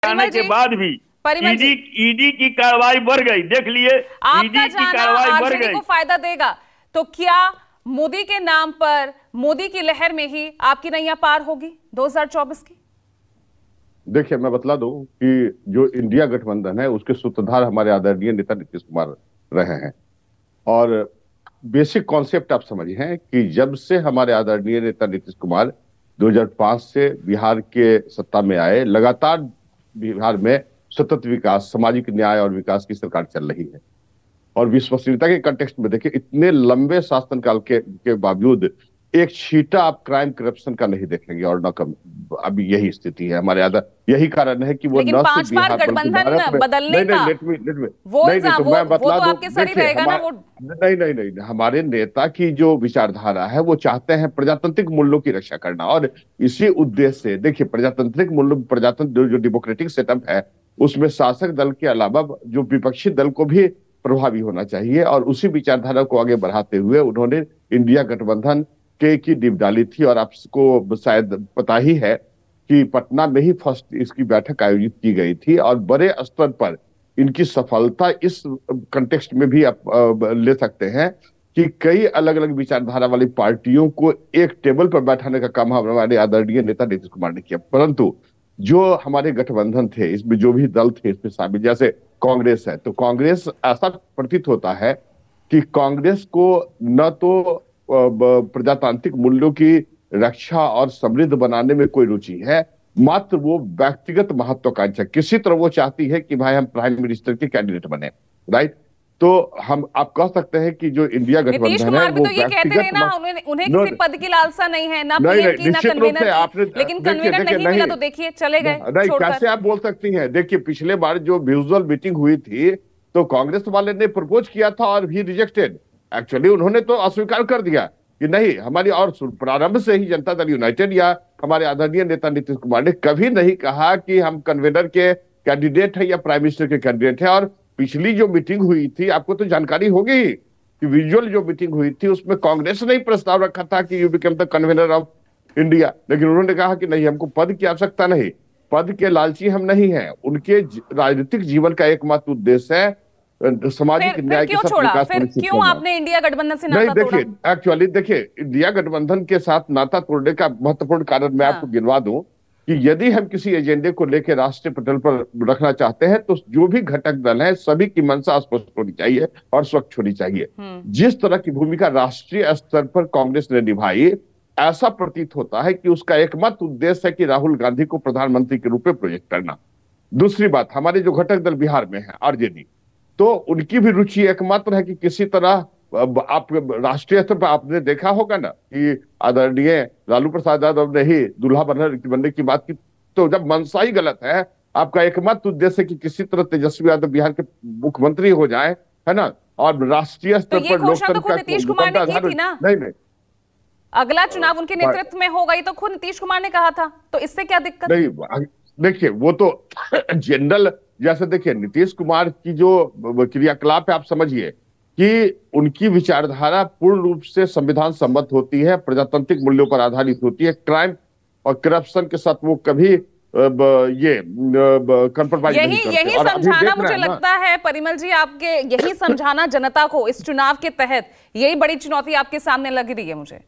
जाने के बाद भी ईडी ईडी की कार्रवाई बढ़ गई। देख लिए, आपका जाना आरजेडी को फायदा देगा तो क्या मोदी के नाम पर, मोदी की लहर में ही आपकी नैया पार होगी 2024 की? देखिए, मैं बतला दूं कि जो इंडिया गठबंधन है उसके सूत्रधार हमारे आदरणीय नेता नीतीश कुमार रहे हैं। और बेसिक कॉन्सेप्ट आप समझिए कि जब से हमारे आदरणीय नेता नीतीश कुमार 2005 से बिहार के सत्ता में आए, लगातार बिहार में सतत विकास, सामाजिक न्याय और विकास की सरकार चल रही है। और विश्वसनीयता के कंटेक्स्ट में देखिए, इतने लंबे शासनकाल के बावजूद एक छींटा आप क्राइम करप्शन का नहीं देखेंगे और न कम। अभी यही स्थिति है हमारे आदर, यही कारण है कि वो लेकिन 5 बार गठबंधन बदलने का नहीं, हमारे नेता की जो विचारधारा है वो चाहते हैं प्रजातांत्रिक मूल्यों की रक्षा करना। और इसी उद्देश्य से देखिए, प्रजातांत्रिक मूल्यों, प्रजातंत्र जो डेमोक्रेटिक सेटअप है उसमें शासक दल के अलावा जो विपक्षी दल को भी प्रभावी होना चाहिए। और उसी विचारधारा को आगे बढ़ाते हुए उन्होंने इंडिया गठबंधन की नींव डाली थी। और आपको शायद पता ही है कि पटना में ही फर्स्ट इसकी बैठक आयोजित की गई थी। और बड़े स्तर पर इनकी सफलता इस कंटेक्स्ट में भी आप ले सकते हैं कि कई अलग अलग विचारधारा वाली पार्टियों को एक टेबल पर बैठाने का काम हमारे आदरणीय नेता नीतीश कुमार ने किया। परंतु जो हमारे गठबंधन थे, इसमें जो भी दल थे इसमें शामिल, जैसे कांग्रेस है, तो कांग्रेस, ऐसा प्रतीत होता है कि कांग्रेस को न तो प्रजातांत्रिक मूल्यों की रक्षा और समृद्ध बनाने में कोई रुचि है, मात्र वो व्यक्तिगत महत्वाकांक्षा, किसी तरह वो चाहती है कि भाई हम प्राइम मिनिस्टर के कैंडिडेट बने, राइट। तो आप कह सकते हैं कि जो इंडिया गठबंधन है वो तो ये कहते हैं ना, उन्हें किसी पद की लालसा नहीं है, ना पीएम की, ना कन्वीनर की, लेकिन कन्वीनर नहीं मिला तो देखिए चले गए। नहीं, कैसे आप बोल सकती हैं? देखिए, पिछले बार जो विजुअल मीटिंग हुई थी तो कांग्रेस वाले ने प्रपोज किया था और भी रिजेक्टेड। एक्चुअली उन्होंने तो अस्वीकार कर दिया कि नहीं, हमारी, और प्रारंभ से ही जनता दल यूनाइटेड या हमारे आदरणीय नेता नीतीश कुमार ने कभी नहीं कहा कि हम कन्वीनर के कैंडिडेट है या प्राइम मिनिस्टर के कैंडिडेट है। और पिछली जो मीटिंग हुई थी, आपको तो जानकारी होगी कि विजुअल जो मीटिंग हुई थी उसमें कांग्रेस ने ही प्रस्ताव रखा था कि you become the convener of India, लेकिन उन्होंने कहा कि नहीं, हमको पद की आवश्यकता नहीं, पद के लालची हम नहीं हैं। उनके राजनीतिक जीवन का एकमात्र उद्देश्य है सामाजिक न्याय के साथ विकास। फिर क्यों आपने इंडिया गठबंधन से नाता तोड़ा? देखिए, एक्चुअली देखिए, इंडिया गठबंधन के साथ नाता तोड़ने का महत्वपूर्ण कारण मैं आपको गिनवा दूं कि यदि हम किसी एजेंडे को लेकर राष्ट्रीय पटल पर रखना चाहते हैं तो जो भी घटक दल है सभी की मंशा स्पष्ट होनी चाहिए और स्वच्छ होनी चाहिए। जिस तरह की भूमिका राष्ट्रीय स्तर पर कांग्रेस ने निभाई, ऐसा प्रतीत होता है कि उसका एकमात्र उद्देश्य है कि राहुल गांधी को प्रधानमंत्री के रूप में प्रोजेक्ट करना। दूसरी बात, हमारे जो घटक दल बिहार में है आरजेडी, तो उनकी भी रुचि एकमात्र है कि किसी तरह, आप राष्ट्रीय स्तर पर आपने देखा होगा ना कि आदरणीय लालू प्रसाद यादव ने ही दूल्हा बनने की बात की। तो जब मंशा ही गलत है, आपका एकमात्र उद्देश्य है कि किसी तरह तेजस्वी यादव बिहार के मुख्यमंत्री हो जाए, है ना, और राष्ट्रीय स्तर पर लोकतंत्र का नीतीश कुमार ने की थी ना। नहीं, अगला चुनाव उनके नेतृत्व में होगा, ये तो खुद नीतीश कुमार ने कहा था, तो इससे क्या दिक्कत? नहीं, देखिए, वो तो जनरल, जैसे देखिए नीतीश कुमार की जो क्रियाकलाप है, आप समझिए कि उनकी विचारधारा पूर्ण रूप से संविधान सम्मत होती है, प्रजातांत्रिक मूल्यों पर आधारित होती है। क्राइम और करप्शन के साथ वो कभी ये कंप्रोमाइज नहीं करते। यही समझाना मुझे लगता है परिमल जी, आपके यही समझाना जनता को इस चुनाव के तहत, यही बड़ी चुनौती आपके सामने लग रही है मुझे।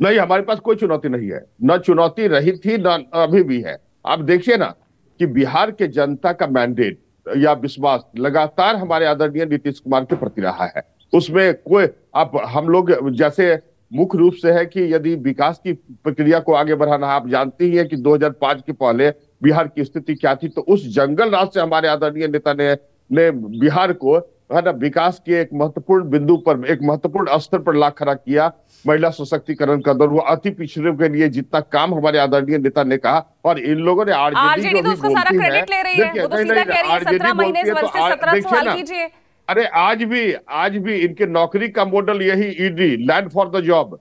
नहीं, हमारे पास कोई चुनौती नहीं है, न चुनौती रही थी न अभी भी है। आप देखिए ना कि बिहार के जनता का मैंडेट या विश्वास लगातार हमारे आदरणीय नीतीश कुमार के प्रति रहा है। उसमें कोई, आप हम लोग जैसे मुख्य रूप से है कि यदि विकास की प्रक्रिया को आगे बढ़ाना, आप जानती ही है कि 2005 के पहले बिहार की स्थिति क्या थी। तो उस जंगल राज से हमारे आदरणीय नेता ने बिहार को, है ना, विकास के एक महत्वपूर्ण बिंदु पर, एक महत्वपूर्ण स्तर पर ला खड़ा किया। महिला सशक्तिकरण का दौर, वो अति पिछड़े के लिए जितना काम हमारे आदरणीय नेता ने कहा, और इन लोगों ने आरजेडी तो उसका सारा क्रेडिट ले रही है, वो तो सीधा कह रही है 17 महीने इस वर्ष से 17 सवाल कीजिए। अरे आज भी इनके नौकरी का मॉडल यही, ED, land for the job,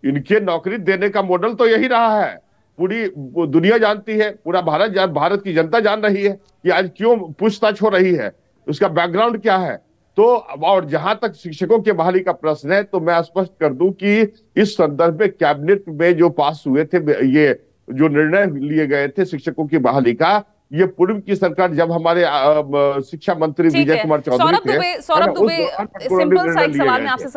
इनके नौकरी देने का मॉडल तो यही रहा है। पूरी दुनिया जानती है, पूरा भारत की जनता जान रही है कि आज क्यों पूछताछ हो रही है, उसका बैकग्राउंड क्या है। तो और जहां तक शिक्षकों के बहाली का प्रश्न है, तो मैं स्पष्ट कर दूं कि इस संदर्भ में कैबिनेट में जो पास हुए थे, ये जो निर्णय लिए गए थे शिक्षकों की बहाली का, ये पूर्व की सरकार, जब हमारे शिक्षा मंत्री विजय कुमार चौधरी थे, सौरभ दुबे, सिंपल सा एक सवाल मैं आपसे